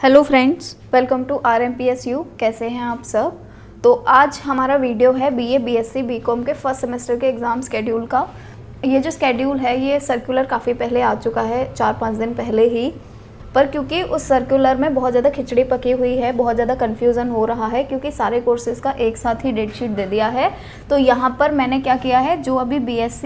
Hello friends, welcome to RMPSU। कैसे हैं आप सब। तो आज हमारा वीडियो है BA BSc BCom के फर्स्ट सेमेस्टर के एग्ज़ाम स्केड्यूल का। ये जो स्केड्यूल है ये सर्कुलर काफ़ी पहले आ चुका है, 4-5 दिन पहले ही। पर क्योंकि उस सर्कुलर में बहुत ज़्यादा खिचड़ी पकी हुई है, बहुत ज़्यादा कन्फ्यूज़न हो रहा है क्योंकि सारे कोर्सेज़ का एक साथ ही डेट शीट दे दिया है। तो यहाँ पर मैंने क्या किया है, जो अभी BSc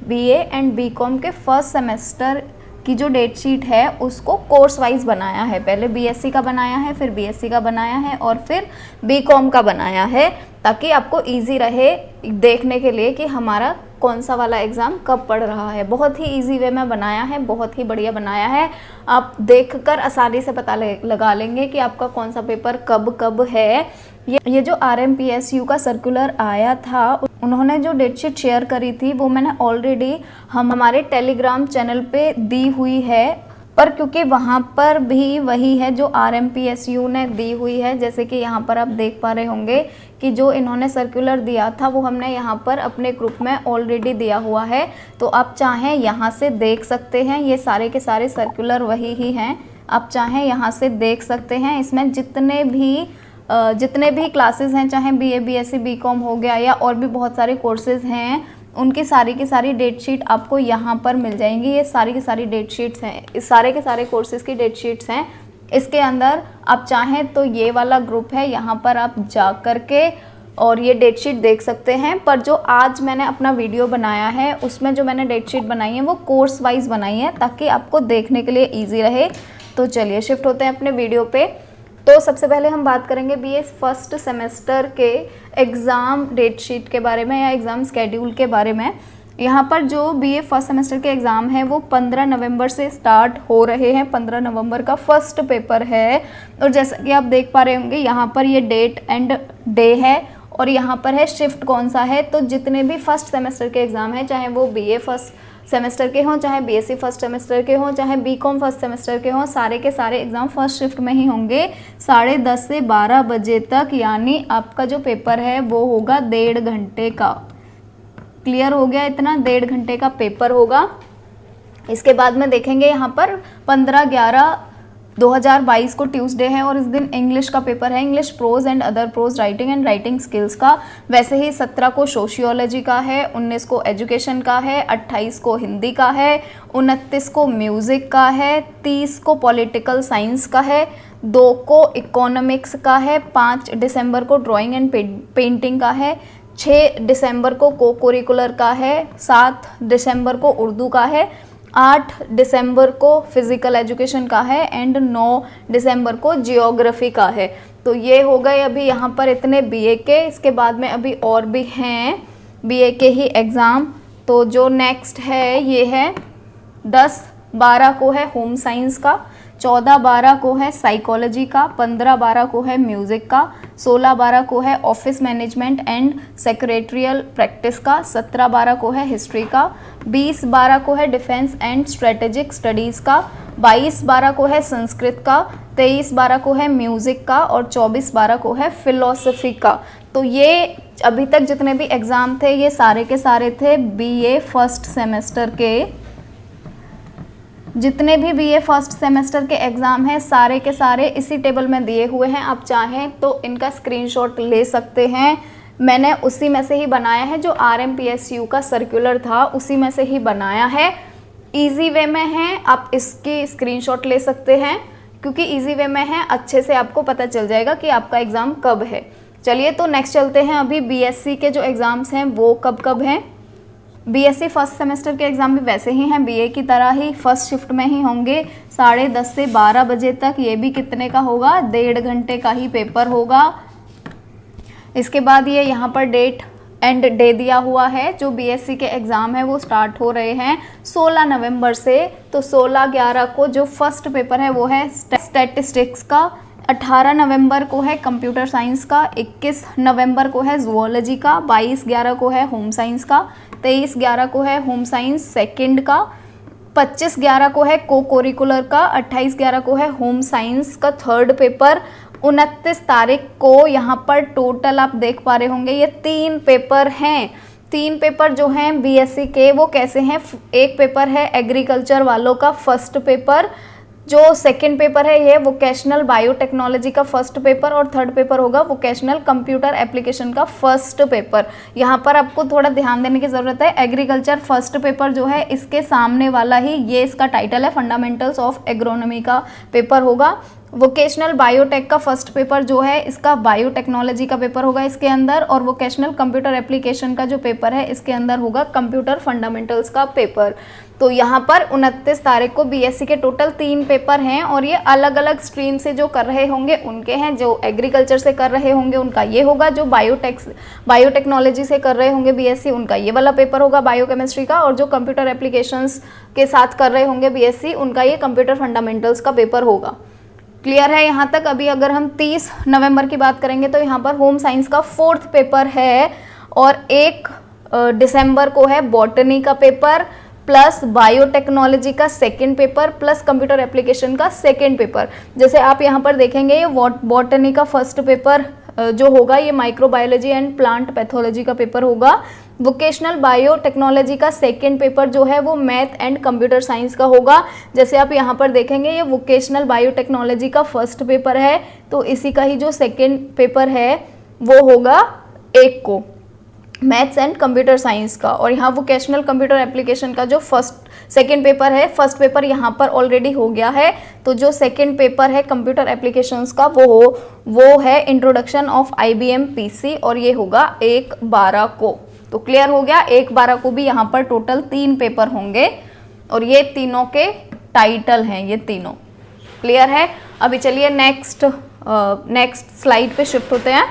BA एंड BCom के फर्स्ट सेमेस्टर की जो डेट शीट है उसको कोर्स वाइज बनाया है। पहले BSc का बनाया है, फिर BSc का बनाया है और फिर BCom का बनाया है, ताकि आपको इजी रहे देखने के लिए कि हमारा कौन सा वाला एग्ज़ाम कब पढ़ रहा है। बहुत ही इजी वे में बनाया है, बहुत ही बढ़िया बनाया है। आप देखकर आसानी से पता लगा लेंगे कि आपका कौन सा पेपर कब कब है। ये जो RMPSU का सर्कुलर आया था, उन्होंने जो डेट शीट शेयर करी थी वो मैंने ऑलरेडी हमारे टेलीग्राम चैनल पे दी हुई है। पर क्योंकि वहाँ पर भी वही है जो RMPSU ने दी हुई है, जैसे कि यहाँ पर आप देख पा रहे होंगे कि जो इन्होंने सर्कुलर दिया था वो हमने यहाँ पर अपने ग्रुप में ऑलरेडी दिया हुआ है। तो आप चाहें यहाँ से देख सकते हैं, ये सारे के सारे सर्कुलर वही ही हैं। आप चाहें यहाँ से देख सकते हैं। इसमें जितने भी क्लासेस हैं, चाहे BA BSc BCom हो गया या और भी बहुत सारे कोर्सेज़ हैं, उनकी सारी की सारी डेट शीट आपको यहाँ पर मिल जाएंगी। ये सारी की सारी डेट शीट्स हैं, इस सारे के सारे कोर्सेज़ की डेट शीट्स हैं। इसके अंदर आप चाहें तो ये वाला ग्रुप है, यहाँ पर आप जा कर के और ये डेट शीट देख सकते हैं। पर जो आज मैंने अपना वीडियो बनाया है उसमें जो मैंने डेट शीट बनाई है वो कोर्स वाइज बनाई है, ताकि आपको देखने के लिए ईजी रहे। तो चलिए शिफ्ट होते हैं अपने वीडियो पे। तो सबसे पहले हम बात करेंगे BA फर्स्ट सेमेस्टर के एग्ज़ाम डेट शीट के बारे में या एग्ज़ाम स्केड्यूल के बारे में। यहाँ पर जो BA फर्स्ट सेमेस्टर के एग्ज़ाम है वो 15 नवंबर से स्टार्ट हो रहे हैं। 15 नवंबर का फर्स्ट पेपर है। और जैसा कि आप देख पा रहे होंगे यहाँ पर ये डेट एंड डे है और यहाँ पर है शिफ्ट कौन सा है। तो जितने भी फर्स्ट सेमेस्टर के एग्ज़ाम हैं, चाहे वो BA फर्स्ट सेमेस्टर के हों, चाहे BSc फर्स्ट सेमेस्टर के हों, चाहे BCom फर्स्ट सेमेस्टर के हों, सारे के सारे एग्ज़ाम फर्स्ट शिफ्ट में ही होंगे 10:30 से 12 बजे तक। यानी आपका जो पेपर है वो होगा 1.5 घंटे का। क्लियर हो गया इतना? 1.5 घंटे का पेपर होगा। इसके बाद में देखेंगे यहाँ पर 15/11/2022 को ट्यूसडे है और इस दिन इंग्लिश का पेपर है, English pros and other pros writing and writing skills का। वैसे ही 17 को सोशियोलॉजी का है, 19 को एजुकेशन का है, 28 को हिंदी का है, 29 को म्यूज़िक का है, 30 को पॉलिटिकल साइंस का है, 2 को इकोनॉमिक्स का है, 5 दिसंबर को ड्राइंग एंड पेंटिंग का है, 6 दिसंबर को कोरिकुलर का है, 7 दिसंबर को उर्दू का है, 8 दिसंबर को फिज़िकल एजुकेशन का है एंड 9 दिसंबर को जियोग्राफी का है। तो ये हो गए अभी यहाँ पर इतने BA के। इसके बाद में अभी और भी हैं BA के ही एग्ज़ाम। तो जो नेक्स्ट है ये है 10/12 को है होम साइंस का, 14/12 को है साइकोलॉजी का, 15/12 को है म्यूज़िक का, 16/12 को है office management and secretarial practice का, 17/12 को है हिस्ट्री का, 20/12 को है डिफेंस एंड स्ट्रेटेजिक स्टडीज़ का, 22/12 को है संस्कृत का, 23/12 को है म्यूज़िक का और 24/12 को है फिलोसफी का। तो ये अभी तक जितने भी एग्ज़ाम थे ये सारे के सारे थे BA फर्स्ट सेमेस्टर के। जितने भी BA फर्स्ट सेमेस्टर के एग्ज़ाम हैं सारे के सारे इसी टेबल में दिए हुए हैं। आप चाहें तो इनका स्क्रीनशॉट ले सकते हैं। मैंने उसी में से ही बनाया है, जो RMPSU का सर्कुलर था उसी में से ही बनाया है। इजी वे में है, आप इसकी स्क्रीनशॉट ले सकते हैं क्योंकि इजी वे में है, अच्छे से आपको पता चल जाएगा कि आपका एग्ज़ाम कब है। चलिए तो नेक्स्ट चलते हैं। अभी BSc के जो एग्ज़ाम्स हैं वो कब कब हैं। BSc फर्स्ट सेमेस्टर के एग्ज़ाम भी वैसे ही हैं, BA की तरह ही फर्स्ट शिफ्ट में ही होंगे 10:30 से 12 बजे तक। ये भी कितने का होगा? 1.5 घंटे का ही पेपर होगा। इसके बाद ये यहाँ पर डेट एंड डे दिया हुआ है। जो BSc के एग्ज़ाम है वो स्टार्ट हो रहे हैं 16 नवंबर से। तो 16/11 को जो फर्स्ट पेपर है वो है स्टैटिस्टिक्स का, 18 नवंबर को है कंप्यूटर साइंस का, 21 नवंबर को है जूलॉजी का, 22/11 को है होम साइंस का, 23/11 को है होम साइंस सेकंड का, 25/11 को है कोरिकुलर का, 28/11 को है होम साइंस का थर्ड पेपर, 29 तारीख को यहाँ पर टोटल आप देख पा रहे होंगे ये 3 पेपर हैं। 3 पेपर जो हैं BSc के वो कैसे हैं? एक पेपर है एग्रीकल्चर वालों का फर्स्ट पेपर, जो सेकंड पेपर है ये वोकेशनल बायोटेक्नोलॉजी का फर्स्ट पेपर और थर्ड पेपर होगा वोकेशनल कंप्यूटर एप्लीकेशन का फर्स्ट पेपर। यहाँ पर आपको थोड़ा ध्यान देने की ज़रूरत है, एग्रीकल्चर फर्स्ट पेपर जो है इसके सामने वाला ही ये इसका टाइटल है, फंडामेंटल्स ऑफ एग्रोनॉमी का पेपर होगा। वोकेशनल बायोटेक का फर्स्ट पेपर जो है इसका बायोटेक्नोलॉजी का पेपर होगा इसके अंदर, और वोकेशनल कंप्यूटर एप्लीकेशन का जो पेपर है इसके अंदर होगा कंप्यूटर फंडामेंटल्स का पेपर। तो यहाँ पर 29 तारीख को बीएससी के टोटल 3 पेपर हैं और ये अलग अलग स्ट्रीम से जो कर रहे होंगे उनके हैं। जो एग्रीकल्चर से कर रहे होंगे उनका ये होगा, जो बायोटेक्नोलॉजी से कर रहे होंगे बीएससी उनका ये वाला पेपर होगा बायोकेमिस्ट्री का, और जो कंप्यूटर एप्लीकेशंस के साथ कर रहे होंगे बीएससी उनका ये कंप्यूटर फंडामेंटल्स का पेपर होगा। क्लियर है यहाँ तक? अभी अगर हम 30 नवंबर की बात करेंगे तो यहाँ पर होम साइंस का 4th पेपर है, और 1 दिसंबर को है बॉटनी का पेपर प्लस बायोटेक्नोलॉजी का 2nd paper plus computer application का 2nd पेपर। जैसे आप यहाँ पर देखेंगे ये बॉटनी का फर्स्ट पेपर जो होगा ये माइक्रोबायोलॉजी एंड प्लांट पैथोलॉजी का पेपर होगा। वोकेशनल बायोटेक्नोलॉजी का 2nd पेपर जो है वो मैथ एंड कंप्यूटर साइंस का होगा। जैसे आप यहाँ पर देखेंगे ये वोकेशनल बायोटेक्नोलॉजी का फर्स्ट पेपर है, तो इसी का ही जो 2nd पेपर है वो होगा 1 को मैथ्स एंड कंप्यूटर साइंस का। और यहाँ वोकेशनल कंप्यूटर एप्लीकेशन का जो 2nd पेपर है, फर्स्ट पेपर यहाँ पर ऑलरेडी हो गया है, तो जो 2nd पेपर है कंप्यूटर एप्लीकेशंस का वो है इंट्रोडक्शन ऑफ IBM PC, और ये होगा 1/12 को। तो क्लियर हो गया, 1/12 को भी यहाँ पर टोटल 3 पेपर होंगे और ये तीनों के टाइटल हैं, ये तीनों। क्लियर है? अभी चलिए नेक्स्ट स्लाइड पे शिफ्ट होते हैं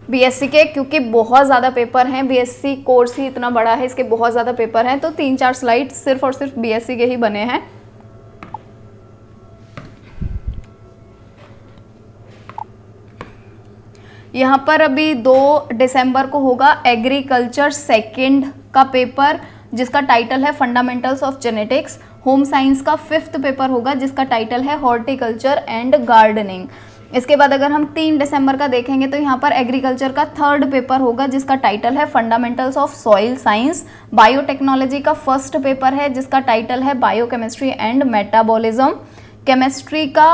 बीएससी के, क्योंकि बहुत ज़्यादा पेपर हैं, बीएससी कोर्स ही इतना बड़ा है, इसके बहुत ज़्यादा पेपर हैं, तो 3-4 स्लाइड सिर्फ और सिर्फ बीएससी के ही बने हैं। यहाँ पर अभी 2 दिसंबर को होगा एग्रीकल्चर 2nd का पेपर जिसका टाइटल है fundamentals of genetics. Home science का 5th पेपर होगा जिसका टाइटल है हॉर्टिकल्चर एंड गार्डनिंग। इसके बाद अगर हम 3 दिसंबर का देखेंगे तो यहाँ पर एग्रीकल्चर का 3rd पेपर होगा जिसका टाइटल है fundamentals of soil science. Biotechnology का 1st पेपर है जिसका टाइटल है बायोकेमिस्ट्री एंड मेटाबॉलिज्म। केमिस्ट्री का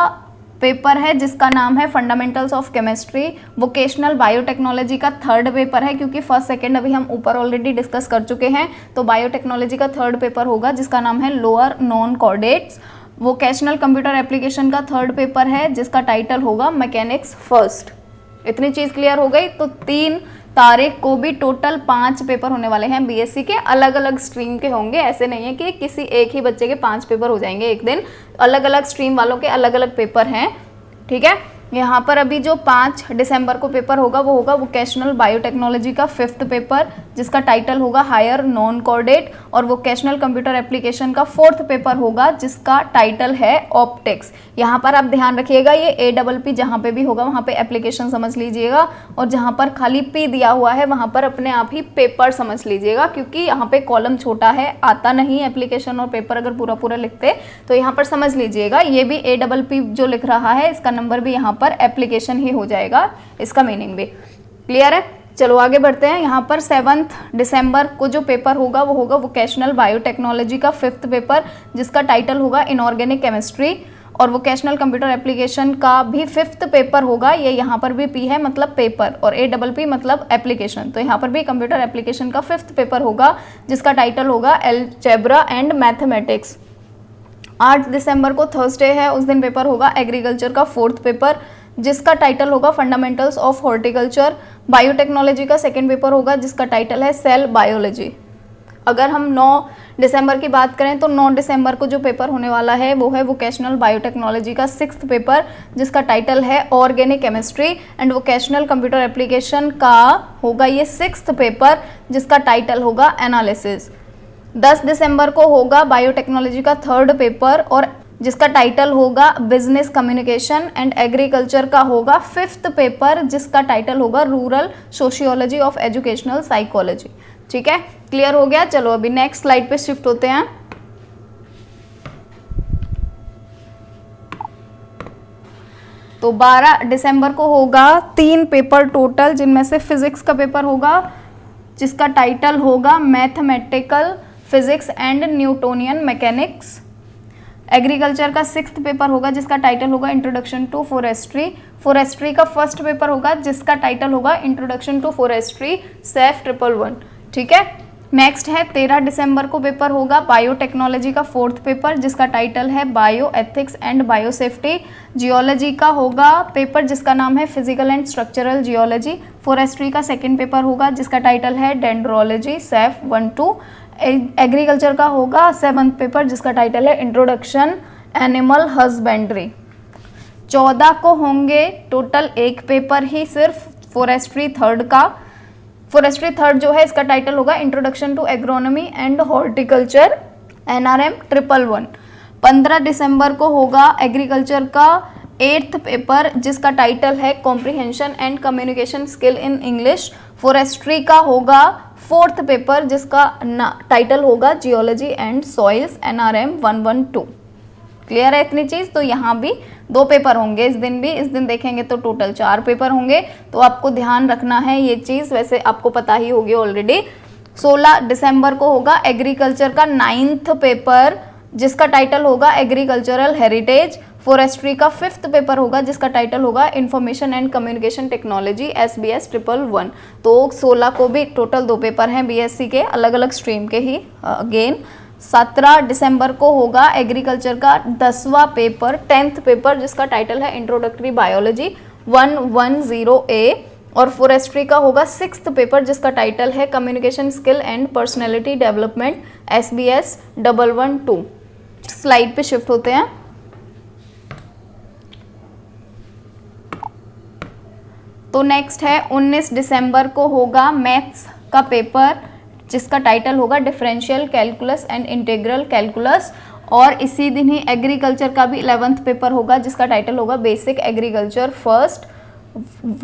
पेपर है जिसका नाम है fundamentals of chemistry. Vocational biotechnology का 3rd पेपर है, क्योंकि 1st 2nd अभी हम ऊपर ऑलरेडी डिस्कस कर चुके हैं, तो बायोटेक्नोलॉजी का 3rd पेपर होगा जिसका नाम है lower non chordates. Vocational computer application का 3rd पेपर है जिसका टाइटल होगा मैकेनिक्स फर्स्ट। इतनी चीज़ क्लियर हो गई। तो 3 तारीख को भी टोटल 5 पेपर होने वाले हैं बीएससी के, अलग अलग स्ट्रीम के होंगे। ऐसे नहीं है कि किसी एक ही बच्चे के 5 पेपर हो जाएंगे एक दिन, अलग अलग स्ट्रीम वालों के अलग अलग पेपर हैं। ठीक है, यहाँ पर अभी जो 5 दिसंबर को पेपर होगा वो होगा वोकेशनल बायोटेक्नोलॉजी का 5th पेपर जिसका टाइटल होगा हायर नॉन कॉर्डेट, और वोकेशनल कंप्यूटर एप्लीकेशन का 4th पेपर होगा जिसका टाइटल है ऑप्टिक्स। यहाँ पर आप ध्यान रखिएगा, ये APP जहाँ पे भी होगा वहाँ पे एप्लीकेशन समझ लीजिएगा, और जहाँ पर खाली P दिया हुआ है वहाँ पर अपने आप ही पेपर समझ लीजिएगा, क्योंकि यहाँ पे कॉलम छोटा है, आता नहीं एप्लीकेशन और पेपर अगर पूरा पूरा लिखते, तो यहाँ पर समझ लीजिएगा ये भी APP जो लिख रहा है इसका नंबर भी यहाँ पर एप्लीकेशन ही हो जाएगा, इसका मीनिंग भी क्लियर है। चलो आगे बढ़ते हैं। यहाँ पर 7 दिसंबर को जो पेपर होगा वो होगा वोकेशनल बायोटेक्नोलॉजी का 5th पेपर जिसका टाइटल होगा इनऑर्गेनिक केमिस्ट्री, और वोकेशनल कंप्यूटर एप्लीकेशन का भी 5th पेपर होगा। ये यहाँ पर भी P है मतलब पेपर, और APP मतलब एप्लीकेशन, तो यहाँ पर भी कंप्यूटर एप्लीकेशन का 5th पेपर होगा जिसका टाइटल होगा अलजेब्रा एंड मैथमेटिक्स। 8 दिसंबर को थर्सडे है, उस दिन पेपर होगा एग्रीकल्चर का 4th पेपर जिसका टाइटल होगा फंडामेंटल्स ऑफ हॉर्टिकल्चर। बायोटेक्नोलॉजी का 2nd पेपर होगा जिसका टाइटल है सेल बायोलॉजी। अगर हम 9 दिसंबर की बात करें तो 9 दिसंबर को जो पेपर होने वाला है वो है वोकेशनल बायोटेक्नोलॉजी का 6th पेपर जिसका टाइटल है organic chemistry, and vocational computer application का होगा ये 6th पेपर जिसका टाइटल होगा एनालिसिस। 10 दिसंबर को होगा बायोटेक्नोलॉजी का 3rd पेपर और जिसका टाइटल होगा बिजनेस कम्युनिकेशन, एंड एग्रीकल्चर का होगा 5th पेपर जिसका टाइटल होगा rural sociology of educational psychology. ठीक है, क्लियर हो गया। चलो अभी नेक्स्ट स्लाइड पे शिफ्ट होते हैं। तो 12 दिसंबर को होगा 3 पेपर टोटल, जिनमें से फिजिक्स का पेपर होगा जिसका टाइटल होगा mathematical physics and Newtonian mechanics. Agriculture का 6th पेपर होगा जिसका टाइटल होगा इंट्रोडक्शन टू फॉरेस्ट्री। फॉरेस्ट्री का 1st पेपर होगा जिसका टाइटल होगा इंट्रोडक्शन टू फॉरेस्ट्री सेफ 111। ठीक है, नेक्स्ट है 13 दिसंबर को पेपर होगा बायोटेक्नोलॉजी का 4th पेपर जिसका टाइटल है bio ethics and biosafety. Geology का होगा पेपर जिसका नाम है physical and structural geology. Forestry का 2nd पेपर होगा जिसका टाइटल है डेंड्रोलॉजी सेफ 12। एग्रीकल्चर का होगा 7th पेपर जिसका टाइटल है इंट्रोडक्शन एनिमल हस्बेंड्री। 14 को होंगे टोटल 1 पेपर ही सिर्फ फॉरेस्ट्री 3rd का। फॉरेस्ट्री 3rd जो है इसका टाइटल होगा introduction to agronomy and horticulture NRM 111। 15 दिसंबर को होगा एग्रीकल्चर का 8th पेपर जिसका टाइटल है comprehension and communication skill in English. Forestry का होगा 4th पेपर जिसका टाइटल होगा geology and soils NRM 112। Clear है इतनी चीज़? तो यहाँ भी 2 पेपर होंगे, इस दिन भी, इस दिन देखेंगे तो टोटल 4 पेपर होंगे। तो आपको ध्यान रखना है ये चीज़, वैसे आपको पता ही होगी ऑलरेडी। 16 दिसंबर को होगा एग्रीकल्चर का 9th पेपर जिसका टाइटल होगा एग्रीकल्चरल हेरिटेज। फॉरेस्ट्री का 5th पेपर होगा जिसका टाइटल होगा information and communication technology SBS 111। तो 16 को भी टोटल 2 पेपर हैं BSc के, अलग अलग स्ट्रीम के ही अगेन। 17 दिसंबर को होगा एग्रीकल्चर का 10वां पेपर 10th पेपर जिसका टाइटल है इंट्रोडक्टरी बायोलॉजी 110A। और फॉरेस्ट्री का होगा 6th पेपर जिसका टाइटल है communication skill and personality development SBS 112। Slide पे शिफ्ट होते हैं। तो नेक्स्ट है 19 दिसंबर को होगा मैथ्स का पेपर जिसका टाइटल होगा differential calculus and integral calculus. और इसी दिन ही एग्रीकल्चर का भी 11th पेपर होगा जिसका टाइटल होगा बेसिक एग्रीकल्चर फर्स्ट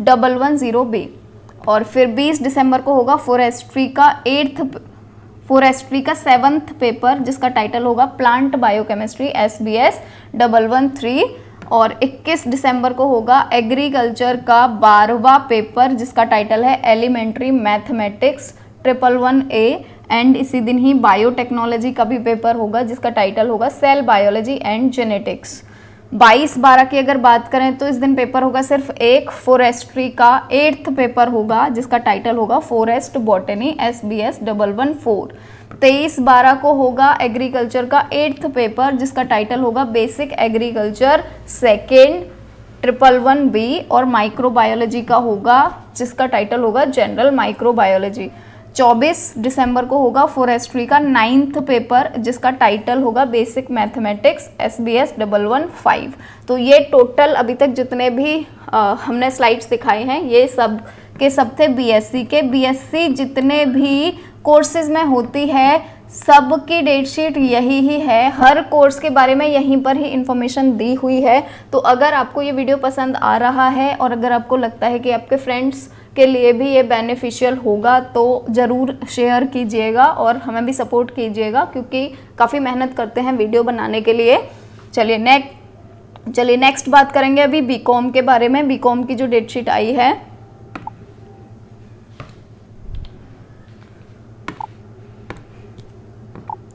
110B। और फिर 20 दिसंबर को होगा फॉरेस्ट्री का 7th पेपर जिसका टाइटल होगा प्लांट बायोकेमिस्ट्री SBS 113। और 21 दिसंबर को होगा एग्रीकल्चर का 12वां पेपर जिसका टाइटल है एलिमेंट्री मैथमेटिक्स 111A। एंड इसी दिन ही बायोटेक्नोलॉजी का भी पेपर होगा जिसका टाइटल होगा सेल बायोलॉजी एंड जेनेटिक्स। 22/12 की अगर बात करें तो इस दिन पेपर होगा सिर्फ एक, फॉरेस्ट्री का 8th पेपर होगा जिसका टाइटल होगा फॉरेस्ट बॉटनी SBS 114। 23/12 को होगा एग्रीकल्चर का 8th पेपर जिसका टाइटल होगा बेसिक एग्रीकल्चर सेकेंड 111B। और माइक्रोबायोलॉजी का होगा जिसका टाइटल होगा जनरल माइक्रोबायोलॉजी। 24 दिसंबर को होगा फॉरेस्ट्री का 9th पेपर जिसका टाइटल होगा बेसिक मैथमेटिक्स SBS 115। तो ये टोटल अभी तक जितने भी हमने स्लाइड्स दिखाए हैं ये सब के सब थे BSc के। BSc जितने भी कोर्सेज में होती है सब की डेट शीट यही ही है, हर कोर्स के बारे में यहीं पर ही इंफॉर्मेशन दी हुई है। तो अगर आपको ये वीडियो पसंद आ रहा है और अगर आपको लगता है कि आपके फ्रेंड्स के लिए भी ये बेनिफिशियल होगा तो ज़रूर शेयर कीजिएगा और हमें भी सपोर्ट कीजिएगा क्योंकि काफ़ी मेहनत करते हैं वीडियो बनाने के लिए। चलिए नेक्स्ट बात करेंगे अभी बीकॉम के बारे में। बीकॉम की जो डेट शीट आई है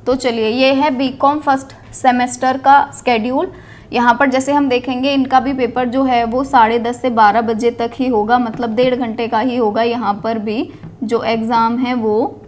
तो चलिए ये है बीकॉम फर्स्ट सेमेस्टर का स्केड्यूल। यहाँ पर जैसे हम देखेंगे इनका भी पेपर जो है वो 10:30 से 12 बजे तक ही होगा, मतलब 1.5 घंटे का ही होगा यहाँ पर भी जो एग्ज़ाम है वो।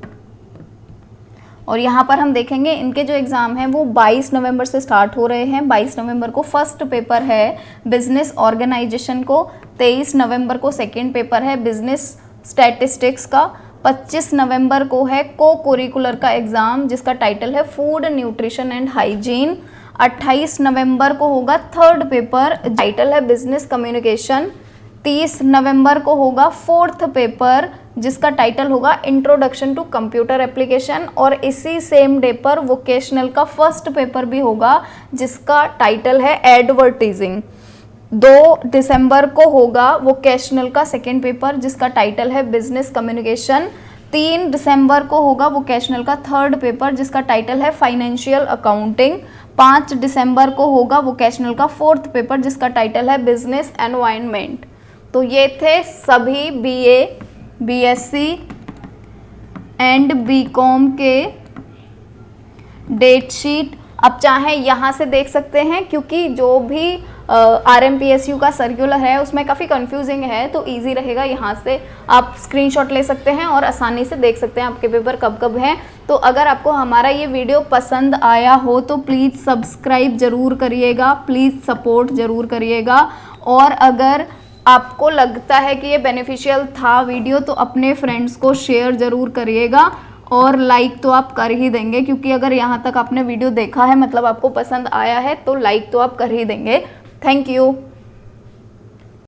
और यहाँ पर हम देखेंगे इनके जो एग्ज़ाम हैं वो 22 नवंबर से स्टार्ट हो रहे हैं। 22 नवंबर को फर्स्ट पेपर है बिजनेस ऑर्गेनाइजेशन को, 23 नवंबर को सेकेंड पेपर है बिजनेस स्टैटिस्टिक्स का, 25 नवंबर को है को करिकुलर का एग्ज़ाम जिसका टाइटल है फूड न्यूट्रिशन एंड हाइजीन। 28 नवंबर को होगा थर्ड पेपर, टाइटल है बिजनेस कम्युनिकेशन। 30 नवंबर को होगा फोर्थ पेपर जिसका टाइटल होगा इंट्रोडक्शन टू कंप्यूटर एप्लीकेशन। और इसी सेम डे पर वोकेशनल का फर्स्ट पेपर भी होगा जिसका टाइटल है एडवर्टीजिंग। 2 दिसंबर को होगा वोकेशनल का सेकेंड पेपर जिसका टाइटल है बिजनेस कम्युनिकेशन। 3 दिसंबर को होगा वोकेशनल का थर्ड पेपर जिसका टाइटल है फाइनेंशियल अकाउंटिंग। 5 दिसंबर को होगा वोकेशनल का फोर्थ पेपर जिसका टाइटल है बिजनेस एनवायरनमेंट। तो ये थे सभी BA, BSc एंड बीकॉम के डेट शीट आप चाहें यहाँ से देख सकते हैं, क्योंकि जो भी RMPSU का सर्कुलर है उसमें काफ़ी कंफ्यूजिंग है, तो इजी रहेगा, यहाँ से आप स्क्रीनशॉट ले सकते हैं और आसानी से देख सकते हैं आपके पेपर कब कब हैं। तो अगर आपको हमारा ये वीडियो पसंद आया हो तो प्लीज़ सब्सक्राइब ज़रूर करिएगा, प्लीज़ सपोर्ट ज़रूर करिएगा। और अगर आपको लगता है कि ये बेनिफिशियल था वीडियो तो अपने फ्रेंड्स को शेयर ज़रूर करिएगा, और लाइक तो आप कर ही देंगे, क्योंकि अगर यहाँ तक आपने वीडियो देखा है मतलब आपको पसंद आया है, तो लाइक तो आप कर ही देंगे। Thank you.